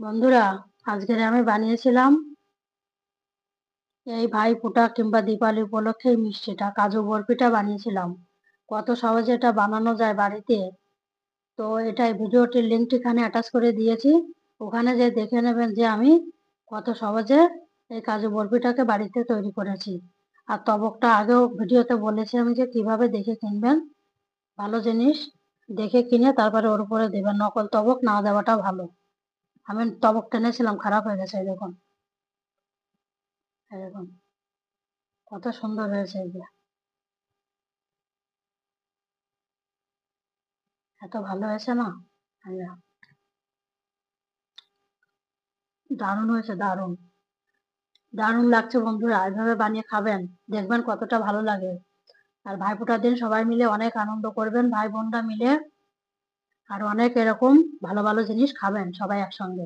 বন্ধুরা, আজকের আমি বানিয়েছিলাম এই ভাইফোঁটা কিংবা দীপাবলি উপলক্ষে এই মিষ্টিটা, কাজু বরফিটা বানিয়েছিলাম। কত সহজে এটা বানানো যায় বাড়িতে। তো এটাই ভিডিওটির লিঙ্কটি এখানে অ্যাটাচ করে দিয়েছি। ওখানে যে দেখে নেবেন যে আমি কত সহজে এই কাজু বরফিটাকে বাড়িতে তৈরি করেছি। আর তবকটা আগেও ভিডিওতে বলেছি আমি যে কিভাবে দেখে কিনবেন। ভালো জিনিস দেখে কিনে তারপরে ওর উপরে দেবেন, নকল তবক না দেওয়াটা ভালো। আমি তবক টেনেছিলাম, খারাপ হয়ে গেছে। এই দেখুন, এই দেখুন কত সুন্দর হয়েছে। এই যে এত ভালো হয়েছে না? এই যে, দারুণ হয়েছে, দারুণ দারুণ লাগছে বন্ধুরা। এভাবে বানিয়ে খাবেন, দেখবেন কতটা ভালো লাগে। আর ভাইফোঁটার দিন সবাই মিলে অনেক আনন্দ করবেন, ভাই বোনরা মিলে। আর অনেক এরকম ভালো ভালো জিনিস খাবেন সবাই একসঙ্গে।